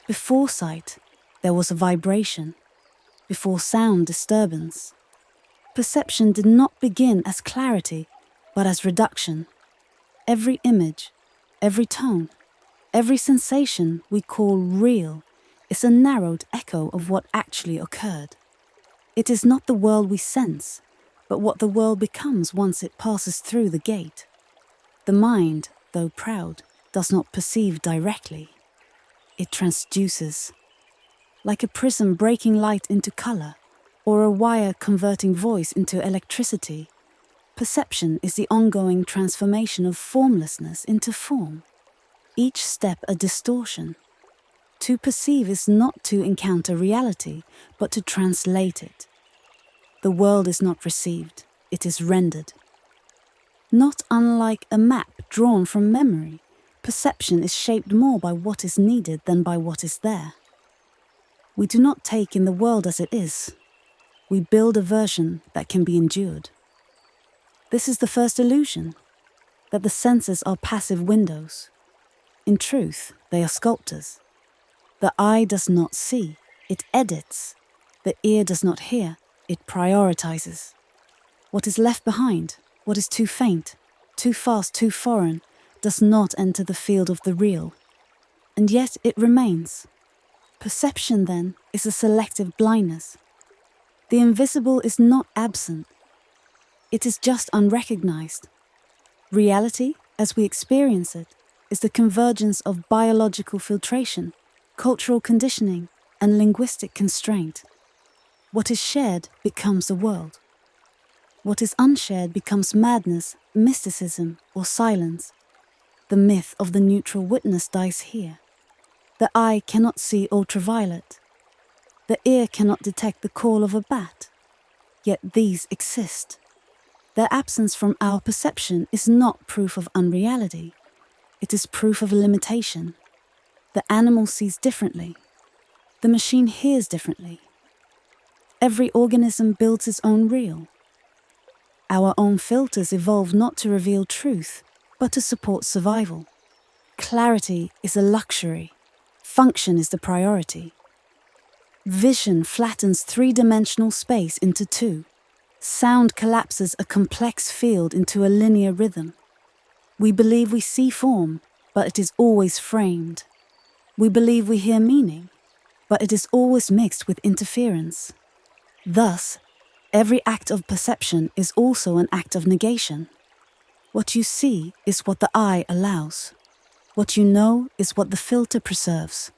Before sight, there was a vibration. Before sound, disturbance. Perception did not begin as clarity, but as reduction. Every image, every tone, every sensation we call real is a narrowed echo of what actually occurred. It is not the world we sense, but what the world becomes once it passes through the gate. The mind, though proud, does not perceive directly. It transduces. Like a prism breaking light into color, or a wire converting voice into electricity, perception is the ongoing transformation of formlessness into form. Each step a distortion. To perceive is not to encounter reality, but to translate it. The world is not received, it is rendered. Not unlike a map drawn from memory, perception is shaped more by what is needed than by what is there. We do not take in the world as it is. We build a version that can be endured. This is the first illusion, that the senses are passive windows. In truth, they are sculptors. The eye does not see, it edits. The ear does not hear, it prioritizes. What is left behind, what is too faint, too fast, too foreign, does not enter the field of the real. And yet it remains. Perception, then, is a selective blindness. The invisible is not absent. It is just unrecognized. Reality, as we experience it, is the convergence of biological filtration, cultural conditioning, and linguistic constraint. What is shared becomes the world. What is unshared becomes madness, mysticism, or silence. The myth of the neutral witness dies here. The eye cannot see ultraviolet. The ear cannot detect the call of a bat. Yet these exist. Their absence from our perception is not proof of unreality. It is proof of a limitation. The animal sees differently. The machine hears differently. Every organism builds its own real. Our own filters evolve not to reveal truth, but to support survival. Clarity is a luxury. Function is the priority. Vision flattens three-dimensional space into two. Sound collapses a complex field into a linear rhythm. We believe we see form, but it is always framed. We believe we hear meaning, but it is always mixed with interference. Thus, every act of perception is also an act of negation. What you see is what the eye allows. What you know is what the filter preserves.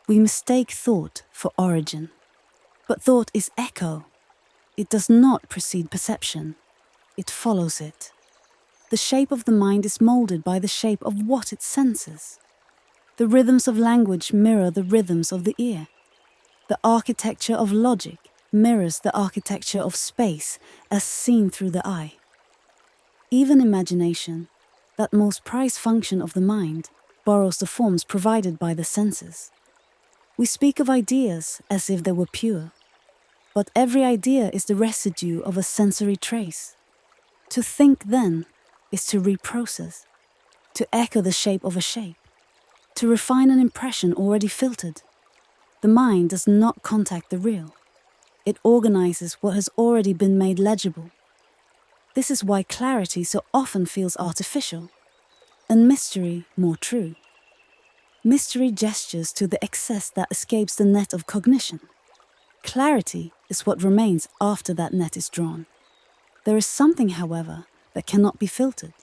We mistake thought for origin. But thought is echo. It does not precede perception. It follows it. The shape of the mind is molded by the shape of what it senses. The rhythms of language mirror the rhythms of the ear. The architecture of logic mirrors the architecture of space as seen through the eye. Even imagination, that most prized function of the mind, borrows the forms provided by the senses. We speak of ideas as if they were pure, but every idea is the residue of a sensory trace. To think, then, is to reprocess, to echo the shape of a shape, to refine an impression already filtered. The mind does not contact the real. It organizes what has already been made legible. This is why clarity so often feels artificial, and mystery more true. Mystery gestures to the excess that escapes the net of cognition. Clarity is what remains after that net is drawn. There is something, however, that cannot be filtered.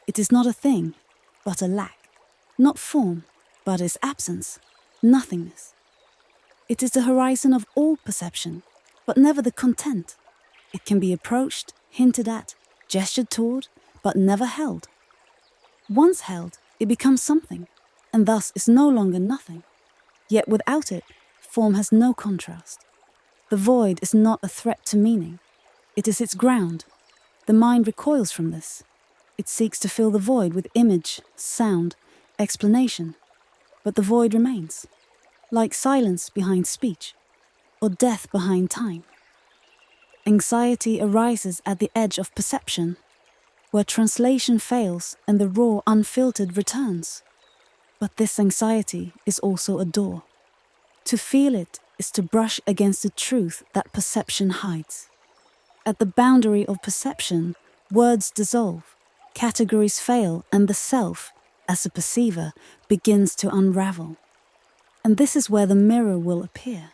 It is not a thing, but a lack. Not form, but its absence, nothingness. It is the horizon of all perception, but never the content. It can be approached, hinted at, gestured toward, but never held. Once held, it becomes something, and thus is no longer nothing. Yet without it, form has no contrast. The void is not a threat to meaning. It is its ground. The mind recoils from this. It seeks to fill the void with image, sound, explanation. But the void remains, like silence behind speech, or death behind time. Anxiety arises at the edge of perception, where translation fails and the raw, unfiltered returns. But this anxiety is also a door. To feel it is to brush against the truth that perception hides. At the boundary of perception, words dissolve, categories fail, and the self, as a perceiver, begins to unravel. And this is where the mirror will appear.